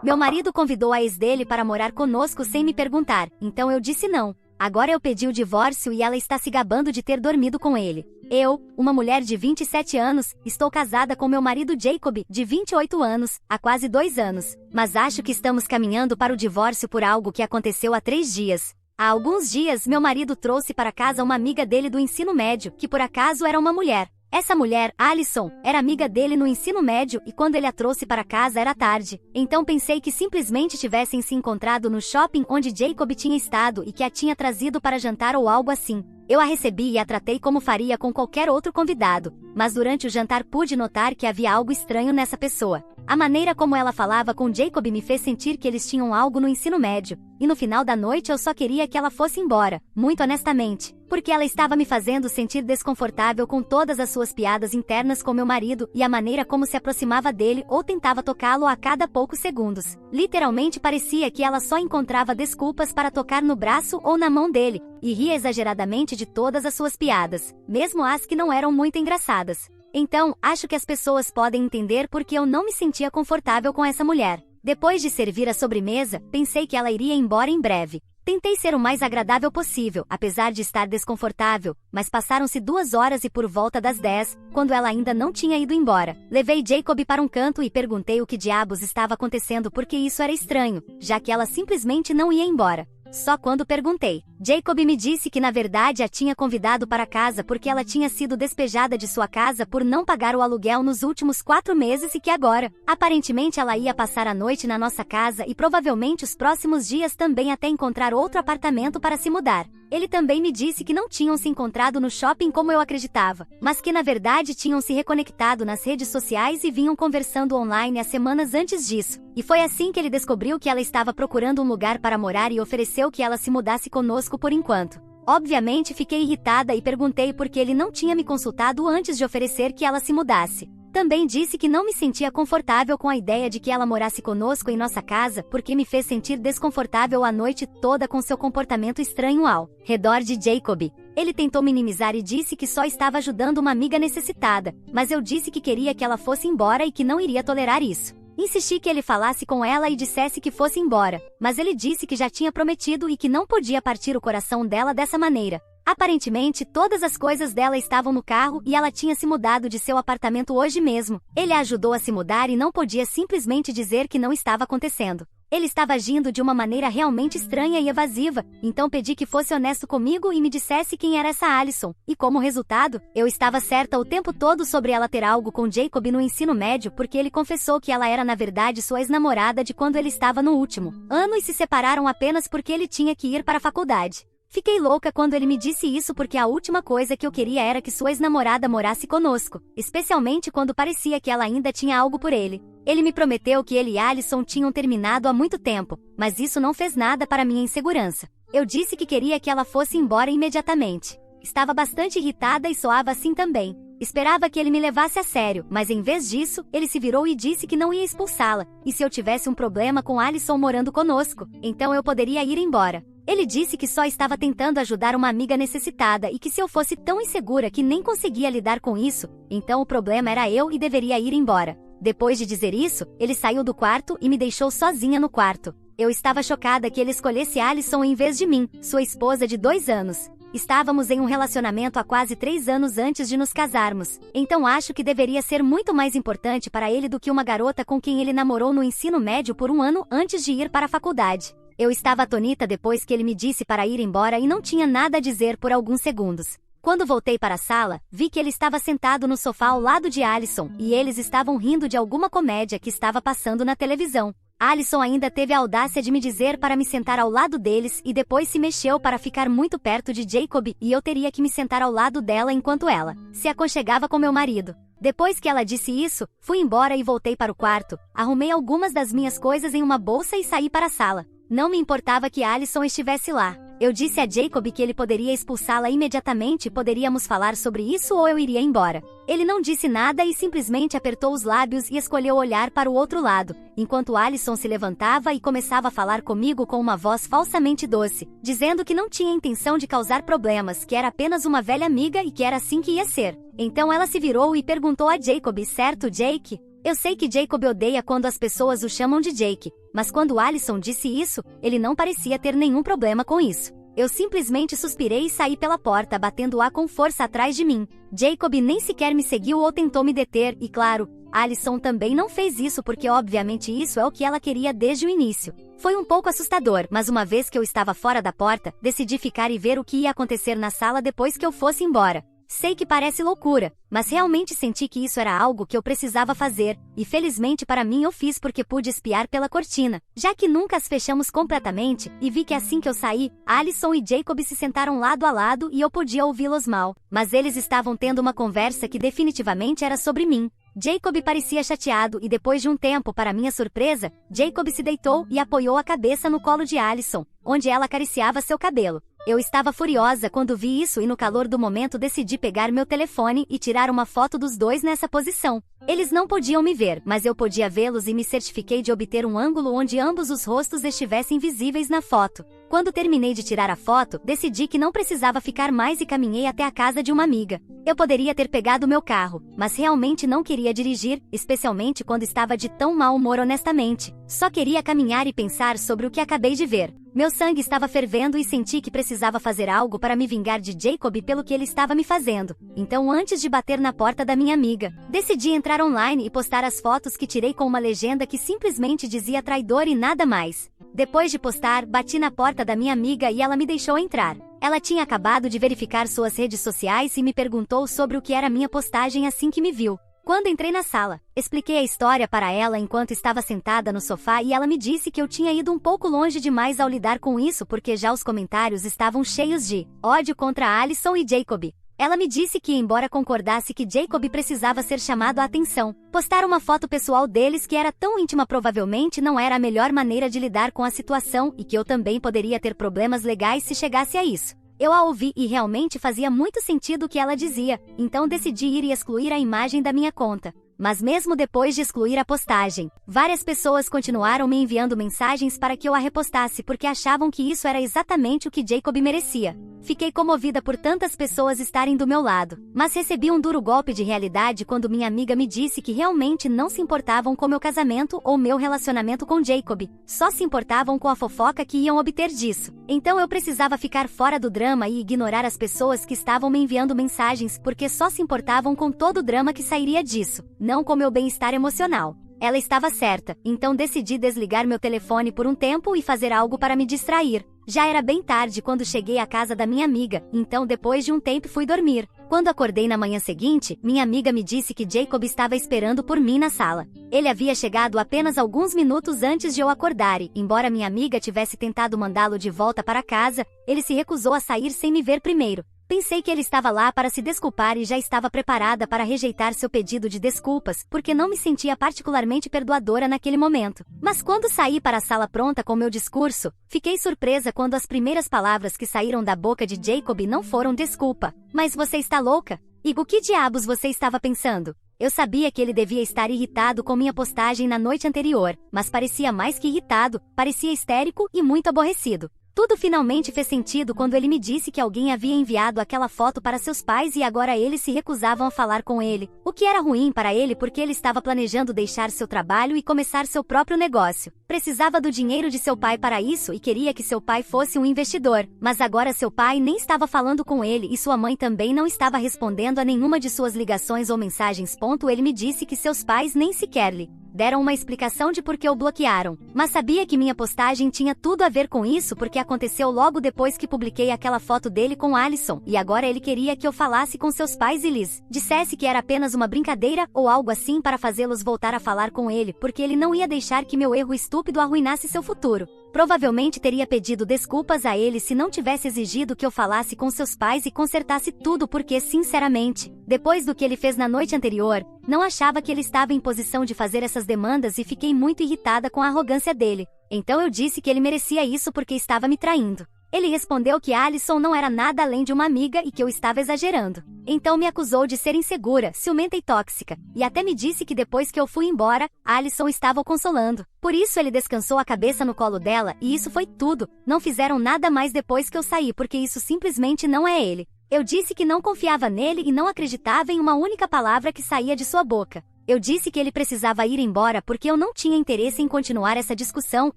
Meu marido convidou a ex dele para morar conosco sem me perguntar, então eu disse não. Agora eu pedi o divórcio e ela está se gabando de ter dormido com ele. Eu, uma mulher de 27 anos, estou casada com meu marido Jacob, de 28 anos, há quase 2 anos. Mas acho que estamos caminhando para o divórcio por algo que aconteceu há 3 dias. Há alguns dias, meu marido trouxe para casa uma amiga dele do ensino médio, que por acaso era uma mulher. Essa mulher, Alison, era amiga dele no ensino médio e quando ele a trouxe para casa era tarde. Então pensei que simplesmente tivessem se encontrado no shopping onde Jacob tinha estado e que a tinha trazido para jantar ou algo assim. Eu a recebi e a tratei como faria com qualquer outro convidado, mas durante o jantar pude notar que havia algo estranho nessa pessoa. A maneira como ela falava com Jacob me fez sentir que eles tinham algo no ensino médio, e no final da noite eu só queria que ela fosse embora, muito honestamente, porque ela estava me fazendo sentir desconfortável com todas as suas piadas internas com meu marido e a maneira como se aproximava dele ou tentava tocá-lo a cada poucos segundos. Literalmente parecia que ela só encontrava desculpas para tocar no braço ou na mão dele, e ria exageradamente de todas as suas piadas, mesmo as que não eram muito engraçadas. Então, acho que as pessoas podem entender porque eu não me sentia confortável com essa mulher. Depois de servir a sobremesa, pensei que ela iria embora em breve. Tentei ser o mais agradável possível, apesar de estar desconfortável, mas passaram-se 2 horas e por volta das 10, quando ela ainda não tinha ido embora. Levei Jacob para um canto e perguntei o que diabos estava acontecendo porque isso era estranho, já que ela simplesmente não ia embora. Só quando perguntei, Jacob me disse que na verdade a tinha convidado para casa porque ela tinha sido despejada de sua casa por não pagar o aluguel nos últimos 4 meses e que agora, aparentemente ela ia passar a noite na nossa casa e provavelmente os próximos dias também até encontrar outro apartamento para se mudar. Ele também me disse que não tinham se encontrado no shopping como eu acreditava, mas que na verdade tinham se reconectado nas redes sociais e vinham conversando online há semanas antes disso. E foi assim que ele descobriu que ela estava procurando um lugar para morar e ofereceu que ela se mudasse conosco por enquanto. Obviamente fiquei irritada e perguntei por que ele não tinha me consultado antes de oferecer que ela se mudasse. Também disse que não me sentia confortável com a ideia de que ela morasse conosco em nossa casa porque me fez sentir desconfortável a noite toda com seu comportamento estranho ao redor de Jacob. Ele tentou minimizar e disse que só estava ajudando uma amiga necessitada, mas eu disse que queria que ela fosse embora e que não iria tolerar isso. Insisti que ele falasse com ela e dissesse que fosse embora, mas ele disse que já tinha prometido e que não podia partir o coração dela dessa maneira. Aparentemente, todas as coisas dela estavam no carro e ela tinha se mudado de seu apartamento hoje mesmo. Ele a ajudou a se mudar e não podia simplesmente dizer que não estava acontecendo. Ele estava agindo de uma maneira realmente estranha e evasiva, então pedi que fosse honesto comigo e me dissesse quem era essa Alison. E como resultado, eu estava certa o tempo todo sobre ela ter algo com Jacob no ensino médio porque ele confessou que ela era na verdade sua ex-namorada de quando ele estava no último ano e se separaram apenas porque ele tinha que ir para a faculdade. Fiquei louca quando ele me disse isso porque a última coisa que eu queria era que sua ex-namorada morasse conosco, especialmente quando parecia que ela ainda tinha algo por ele. Ele me prometeu que ele e Alison tinham terminado há muito tempo, mas isso não fez nada para minha insegurança. Eu disse que queria que ela fosse embora imediatamente. Estava bastante irritada e soava assim também. Esperava que ele me levasse a sério, mas em vez disso, ele se virou e disse que não ia expulsá-la, e se eu tivesse um problema com Alison morando conosco, então eu poderia ir embora. Ele disse que só estava tentando ajudar uma amiga necessitada e que se eu fosse tão insegura que nem conseguia lidar com isso, então o problema era eu e deveria ir embora. Depois de dizer isso, ele saiu do quarto e me deixou sozinha no quarto. Eu estava chocada que ele escolhesse Alison em vez de mim, sua esposa de 2 anos. Estávamos em um relacionamento há quase 3 anos antes de nos casarmos, então acho que deveria ser muito mais importante para ele do que uma garota com quem ele namorou no ensino médio por 1 ano antes de ir para a faculdade. Eu estava atônita depois que ele me disse para ir embora e não tinha nada a dizer por alguns segundos. Quando voltei para a sala, vi que ele estava sentado no sofá ao lado de Alison e eles estavam rindo de alguma comédia que estava passando na televisão. Alison ainda teve a audácia de me dizer para me sentar ao lado deles e depois se mexeu para ficar muito perto de Jacob e eu teria que me sentar ao lado dela enquanto ela se aconchegava com meu marido. Depois que ela disse isso, fui embora e voltei para o quarto, arrumei algumas das minhas coisas em uma bolsa e saí para a sala. Não me importava que Alison estivesse lá. Eu disse a Jacob que ele poderia expulsá-la imediatamente e poderíamos falar sobre isso ou eu iria embora. Ele não disse nada e simplesmente apertou os lábios e escolheu olhar para o outro lado, enquanto Alison se levantava e começava a falar comigo com uma voz falsamente doce, dizendo que não tinha intenção de causar problemas, que era apenas uma velha amiga e que era assim que ia ser. Então ela se virou e perguntou a Jacob, certo, Jake? Eu sei que Jacob odeia quando as pessoas o chamam de Jake, mas quando Alisson disse isso, ele não parecia ter nenhum problema com isso. Eu simplesmente suspirei e saí pela porta, batendo-a com força atrás de mim. Jacob nem sequer me seguiu ou tentou me deter, e claro, Alisson também não fez isso porque obviamente isso é o que ela queria desde o início. Foi um pouco assustador, mas uma vez que eu estava fora da porta, decidi ficar e ver o que ia acontecer na sala depois que eu fosse embora. Sei que parece loucura, mas realmente senti que isso era algo que eu precisava fazer, e felizmente para mim eu fiz porque pude espiar pela cortina, já que nunca as fechamos completamente, e vi que assim que eu saí, Alisson e Jacob se sentaram lado a lado e eu podia ouvi-los mal, mas eles estavam tendo uma conversa que definitivamente era sobre mim. Jacob parecia chateado e depois de um tempo, para minha surpresa, Jacob se deitou e apoiou a cabeça no colo de Alisson, onde ela acariciava seu cabelo. Eu estava furiosa quando vi isso e no calor do momento decidi pegar meu telefone e tirar uma foto dos dois nessa posição. Eles não podiam me ver, mas eu podia vê-los e me certifiquei de obter um ângulo onde ambos os rostos estivessem visíveis na foto. Quando terminei de tirar a foto, decidi que não precisava ficar mais e caminhei até a casa de uma amiga. Eu poderia ter pegado meu carro, mas realmente não queria dirigir, especialmente quando estava de tão mau humor honestamente. Só queria caminhar e pensar sobre o que acabei de ver. Meu sangue estava fervendo e senti que precisava fazer algo para me vingar de Jacob pelo que ele estava me fazendo. Então, antes de bater na porta da minha amiga, decidi entrar online e postar as fotos que tirei com uma legenda que simplesmente dizia traidor e nada mais. Depois de postar, bati na porta da minha amiga e ela me deixou entrar. Ela tinha acabado de verificar suas redes sociais e me perguntou sobre o que era minha postagem assim que me viu. Quando entrei na sala, expliquei a história para ela enquanto estava sentada no sofá e ela me disse que eu tinha ido um pouco longe demais ao lidar com isso porque já os comentários estavam cheios de ódio contra Alisson e Jacob. Ela me disse que, embora concordasse que Jacob precisava ser chamado a atenção, postar uma foto pessoal deles que era tão íntima provavelmente não era a melhor maneira de lidar com a situação e que eu também poderia ter problemas legais se chegasse a isso. Eu a ouvi e realmente fazia muito sentido o que ela dizia, então decidi ir e excluir a imagem da minha conta. Mas mesmo depois de excluir a postagem, várias pessoas continuaram me enviando mensagens para que eu a repostasse porque achavam que isso era exatamente o que Jacob merecia. Fiquei comovida por tantas pessoas estarem do meu lado, mas recebi um duro golpe de realidade quando minha amiga me disse que realmente não se importavam com meu casamento ou meu relacionamento com Jacob, só se importavam com a fofoca que iam obter disso. Então eu precisava ficar fora do drama e ignorar as pessoas que estavam me enviando mensagens porque só se importavam com todo o drama que sairia disso, não com meu bem-estar emocional. Ela estava certa, então decidi desligar meu telefone por um tempo e fazer algo para me distrair. Já era bem tarde quando cheguei à casa da minha amiga, então depois de um tempo fui dormir. Quando acordei na manhã seguinte, minha amiga me disse que Jacob estava esperando por mim na sala. Ele havia chegado apenas alguns minutos antes de eu acordar e, embora minha amiga tivesse tentado mandá-lo de volta para casa, ele se recusou a sair sem me ver primeiro. Pensei que ele estava lá para se desculpar e já estava preparada para rejeitar seu pedido de desculpas, porque não me sentia particularmente perdoadora naquele momento. Mas quando saí para a sala pronta com meu discurso, fiquei surpresa quando as primeiras palavras que saíram da boca de Jacob não foram desculpa. Mas você está louca? E o que diabos você estava pensando? Eu sabia que ele devia estar irritado com minha postagem na noite anterior, mas parecia mais que irritado, parecia histérico e muito aborrecido. Tudo finalmente fez sentido quando ele me disse que alguém havia enviado aquela foto para seus pais e agora eles se recusavam a falar com ele, o que era ruim para ele porque ele estava planejando deixar seu trabalho e começar seu próprio negócio. Precisava do dinheiro de seu pai para isso e queria que seu pai fosse um investidor, mas agora seu pai nem estava falando com ele e sua mãe também não estava respondendo a nenhuma de suas ligações ou mensagens. Ele me disse que seus pais nem sequer lhe deram uma explicação de por que o bloquearam, mas sabia que minha postagem tinha tudo a ver com isso porque aconteceu logo depois que publiquei aquela foto dele com Alisson e agora ele queria que eu falasse com seus pais e lhes dissesse que era apenas uma brincadeira ou algo assim para fazê-los voltar a falar com ele porque ele não ia deixar que meu erro estúpido arruinasse seu futuro. Provavelmente teria pedido desculpas a ele se não tivesse exigido que eu falasse com seus pais e consertasse tudo porque, sinceramente, depois do que ele fez na noite anterior, não achava que ele estava em posição de fazer essas demandas e fiquei muito irritada com a arrogância dele. Então eu disse que ele merecia isso porque estava me traindo. Ele respondeu que Alisson não era nada além de uma amiga e que eu estava exagerando. Então me acusou de ser insegura, ciumenta e tóxica, e até me disse que depois que eu fui embora, Alisson estava o consolando. Por isso ele descansou a cabeça no colo dela e isso foi tudo. Não fizeram nada mais depois que eu saí porque isso simplesmente não é ele. Eu disse que não confiava nele e não acreditava em uma única palavra que saía de sua boca. Eu disse que ele precisava ir embora porque eu não tinha interesse em continuar essa discussão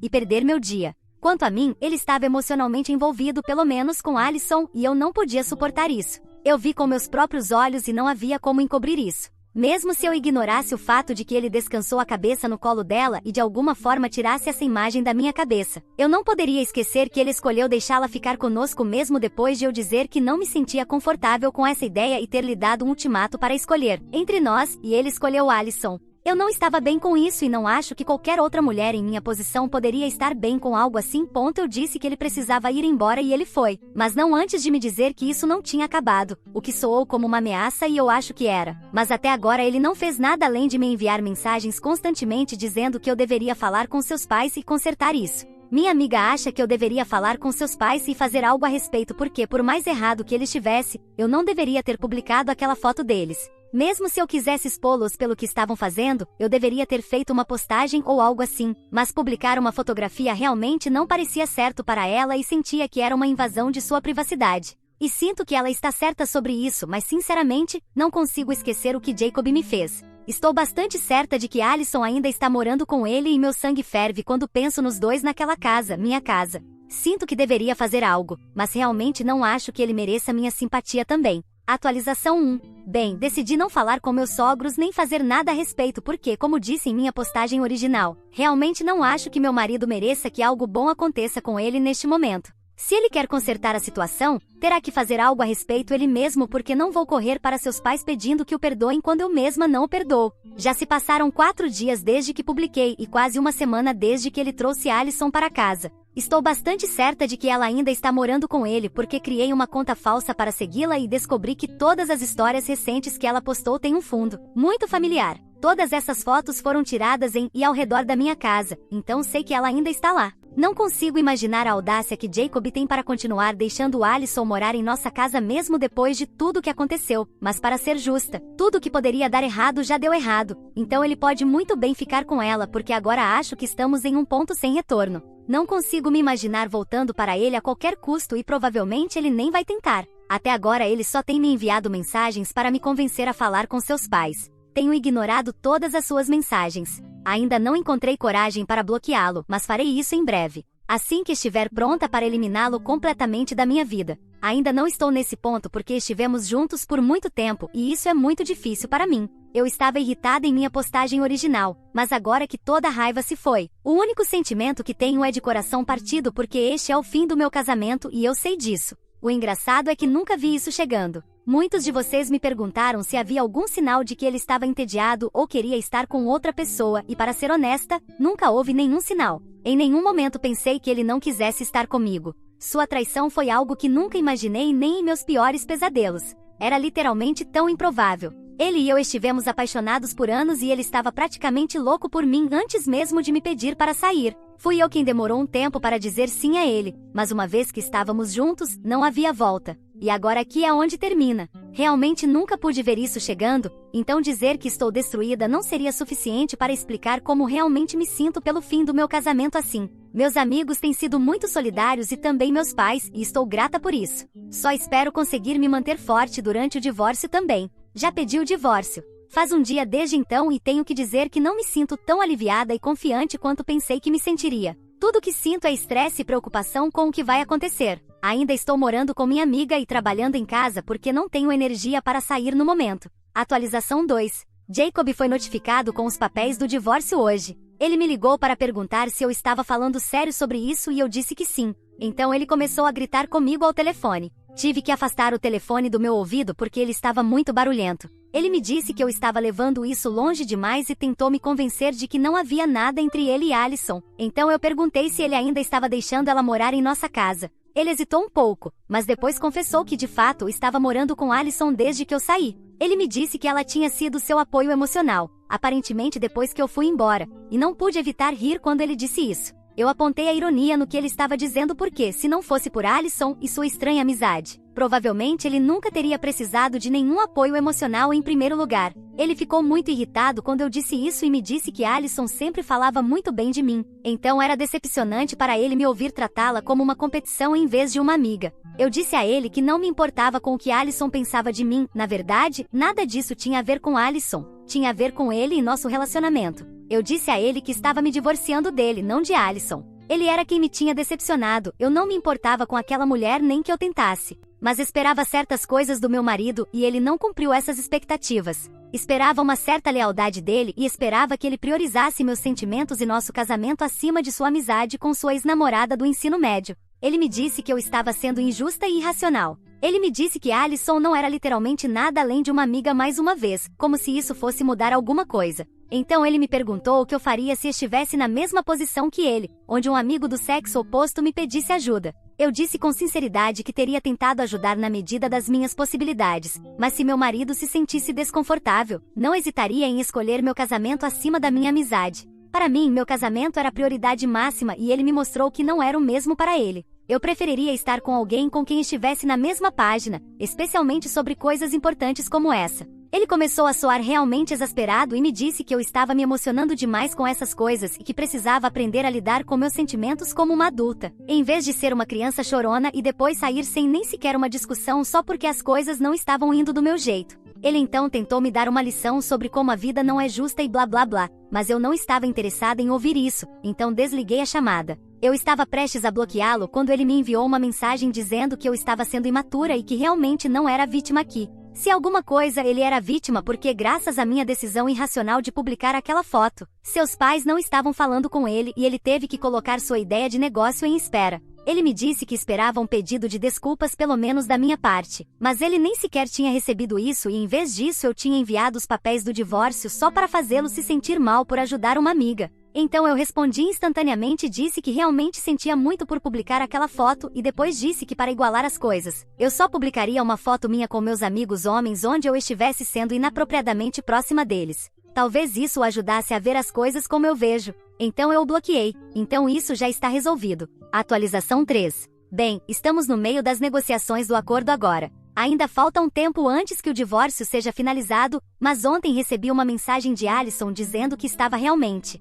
e perder meu dia. Quanto a mim, ele estava emocionalmente envolvido pelo menos com Alison e eu não podia suportar isso. Eu vi com meus próprios olhos e não havia como encobrir isso. Mesmo se eu ignorasse o fato de que ele descansou a cabeça no colo dela e de alguma forma tirasse essa imagem da minha cabeça, eu não poderia esquecer que ele escolheu deixá-la ficar conosco mesmo depois de eu dizer que não me sentia confortável com essa ideia e ter lhe dado um ultimato para escolher entre nós, e ele escolheu Alison. Eu não estava bem com isso e não acho que qualquer outra mulher em minha posição poderia estar bem com algo assim. Eu disse que ele precisava ir embora e ele foi, mas não antes de me dizer que isso não tinha acabado, o que soou como uma ameaça e eu acho que era. Mas até agora ele não fez nada além de me enviar mensagens constantemente dizendo que eu deveria falar com seus pais e consertar isso. Minha amiga acha que eu deveria falar com seus pais e fazer algo a respeito porque, por mais errado que ele estivesse, eu não deveria ter publicado aquela foto deles. Mesmo se eu quisesse expô-los pelo que estavam fazendo, eu deveria ter feito uma postagem ou algo assim, mas publicar uma fotografia realmente não parecia certo para ela e sentia que era uma invasão de sua privacidade. E sinto que ela está certa sobre isso, mas sinceramente, não consigo esquecer o que Jacob me fez. Estou bastante certa de que Alison ainda está morando com ele e meu sangue ferve quando penso nos dois naquela casa, minha casa. Sinto que deveria fazer algo, mas realmente não acho que ele mereça minha simpatia também. Atualização 1. Bem, decidi não falar com meus sogros nem fazer nada a respeito porque, como disse em minha postagem original, realmente não acho que meu marido mereça que algo bom aconteça com ele neste momento. Se ele quer consertar a situação, terá que fazer algo a respeito ele mesmo porque não vou correr para seus pais pedindo que o perdoem quando eu mesma não o perdoo. Já se passaram 4 dias desde que publiquei e quase uma semana desde que ele trouxe Alison para casa. Estou bastante certa de que ela ainda está morando com ele porque criei uma conta falsa para segui-la e descobri que todas as histórias recentes que ela postou têm um fundo muito familiar. Todas essas fotos foram tiradas em e ao redor da minha casa, então sei que ela ainda está lá. Não consigo imaginar a audácia que Jacob tem para continuar deixando Alison morar em nossa casa mesmo depois de tudo que aconteceu, mas para ser justa, tudo que poderia dar errado já deu errado, então ele pode muito bem ficar com ela porque agora acho que estamos em um ponto sem retorno. Não consigo me imaginar voltando para ele a qualquer custo e provavelmente ele nem vai tentar. Até agora ele só tem me enviado mensagens para me convencer a falar com seus pais. Tenho ignorado todas as suas mensagens. Ainda não encontrei coragem para bloqueá-lo, mas farei isso em breve. Assim que estiver pronta para eliminá-lo completamente da minha vida. Ainda não estou nesse ponto porque estivemos juntos por muito tempo e isso é muito difícil para mim. Eu estava irritada em minha postagem original, mas agora que toda a raiva se foi, o único sentimento que tenho é de coração partido porque este é o fim do meu casamento e eu sei disso. O engraçado é que nunca vi isso chegando. Muitos de vocês me perguntaram se havia algum sinal de que ele estava entediado ou queria estar com outra pessoa e, para ser honesta, nunca houve nenhum sinal. Em nenhum momento pensei que ele não quisesse estar comigo. Sua traição foi algo que nunca imaginei nem em meus piores pesadelos. Era literalmente tão improvável. Ele e eu estivemos apaixonados por anos e ele estava praticamente louco por mim antes mesmo de me pedir para sair. Fui eu quem demorou um tempo para dizer sim a ele, mas uma vez que estávamos juntos, não havia volta. E agora aqui é onde termina. Realmente nunca pude ver isso chegando, então dizer que estou destruída não seria suficiente para explicar como realmente me sinto pelo fim do meu casamento assim. Meus amigos têm sido muito solidários e também meus pais, e estou grata por isso. Só espero conseguir me manter forte durante o divórcio também. Já pedi o divórcio. Faz um dia desde então e tenho que dizer que não me sinto tão aliviada e confiante quanto pensei que me sentiria. Tudo que sinto é estresse e preocupação com o que vai acontecer. Ainda estou morando com minha amiga e trabalhando em casa porque não tenho energia para sair no momento. Atualização 2. Jacob foi notificado com os papéis do divórcio hoje. Ele me ligou para perguntar se eu estava falando sério sobre isso e eu disse que sim. Então ele começou a gritar comigo ao telefone. Tive que afastar o telefone do meu ouvido porque ele estava muito barulhento. Ele me disse que eu estava levando isso longe demais e tentou me convencer de que não havia nada entre ele e Alison. Então eu perguntei se ele ainda estava deixando ela morar em nossa casa. Ele hesitou um pouco, mas depois confessou que de fato estava morando com Alison desde que eu saí. Ele me disse que ela tinha sido seu apoio emocional, aparentemente depois que eu fui embora, e não pude evitar rir quando ele disse isso. Eu apontei a ironia no que ele estava dizendo porque, se não fosse por Alison e sua estranha amizade, provavelmente ele nunca teria precisado de nenhum apoio emocional em primeiro lugar. Ele ficou muito irritado quando eu disse isso e me disse que Alison sempre falava muito bem de mim. Então era decepcionante para ele me ouvir tratá-la como uma competição em vez de uma amiga. Eu disse a ele que não me importava com o que Alisson pensava de mim. Na verdade, nada disso tinha a ver com Alisson. Tinha a ver com ele e nosso relacionamento. Eu disse a ele que estava me divorciando dele, não de Alisson. Ele era quem me tinha decepcionado. Eu não me importava com aquela mulher nem que eu tentasse. Mas esperava certas coisas do meu marido e ele não cumpriu essas expectativas. Esperava uma certa lealdade dele e esperava que ele priorizasse meus sentimentos e nosso casamento acima de sua amizade com sua ex-namorada do ensino médio. Ele me disse que eu estava sendo injusta e irracional. Ele me disse que Alisson não era literalmente nada além de uma amiga mais uma vez, como se isso fosse mudar alguma coisa. Então ele me perguntou o que eu faria se estivesse na mesma posição que ele, onde um amigo do sexo oposto me pedisse ajuda. Eu disse com sinceridade que teria tentado ajudar na medida das minhas possibilidades, mas se meu marido se sentisse desconfortável, não hesitaria em escolher meu casamento acima da minha amizade. Para mim, meu casamento era a prioridade máxima e ele me mostrou que não era o mesmo para ele. Eu preferiria estar com alguém com quem estivesse na mesma página, especialmente sobre coisas importantes como essa. Ele começou a soar realmente exasperado e me disse que eu estava me emocionando demais com essas coisas e que precisava aprender a lidar com meus sentimentos como uma adulta, em vez de ser uma criança chorona e depois sair sem nem sequer uma discussão só porque as coisas não estavam indo do meu jeito. Ele então tentou me dar uma lição sobre como a vida não é justa e blá blá blá, mas eu não estava interessada em ouvir isso, então desliguei a chamada. Eu estava prestes a bloqueá-lo quando ele me enviou uma mensagem dizendo que eu estava sendo imatura e que realmente não era vítima aqui. Se alguma coisa, ele era vítima porque, graças à minha decisão irracional de publicar aquela foto, seus pais não estavam falando com ele e ele teve que colocar sua ideia de negócio em espera. Ele me disse que esperava um pedido de desculpas pelo menos da minha parte, mas ele nem sequer tinha recebido isso e em vez disso eu tinha enviado os papéis do divórcio só para fazê-lo se sentir mal por ajudar uma amiga. Então eu respondi instantaneamente e disse que realmente sentia muito por publicar aquela foto e depois disse que para igualar as coisas, eu só publicaria uma foto minha com meus amigos homens onde eu estivesse sendo inapropriadamente próxima deles. Talvez isso o ajudasse a ver as coisas como eu vejo. Então eu o bloqueei. Então isso já está resolvido. Atualização 3. Bem, estamos no meio das negociações do acordo agora. Ainda falta um tempo antes que o divórcio seja finalizado, mas ontem recebi uma mensagem de Alisson dizendo que estava realmente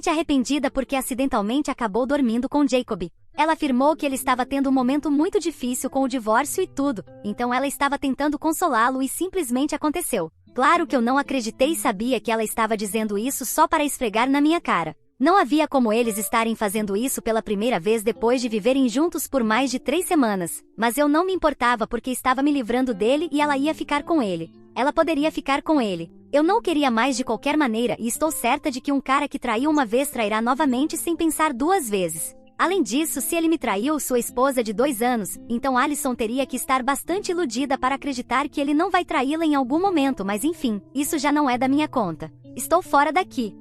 arrependida porque acidentalmente acabou dormindo com Jacob. Ela afirmou que ele estava tendo um momento muito difícil com o divórcio e tudo, então ela estava tentando consolá-lo e simplesmente aconteceu. Claro que eu não acreditei e sabia que ela estava dizendo isso só para esfregar na minha cara. Não havia como eles estarem fazendo isso pela primeira vez depois de viverem juntos por mais de 3 semanas. Mas eu não me importava porque estava me livrando dele e ela ia ficar com ele. Ela poderia ficar com ele. Eu não queria mais de qualquer maneira e estou certa de que um cara que traiu uma vez trairá novamente sem pensar 2 vezes. Além disso, se ele me traiu, sua esposa de 2 anos, então Alisson teria que estar bastante iludida para acreditar que ele não vai traí-la em algum momento, mas enfim, isso já não é da minha conta. Estou fora daqui.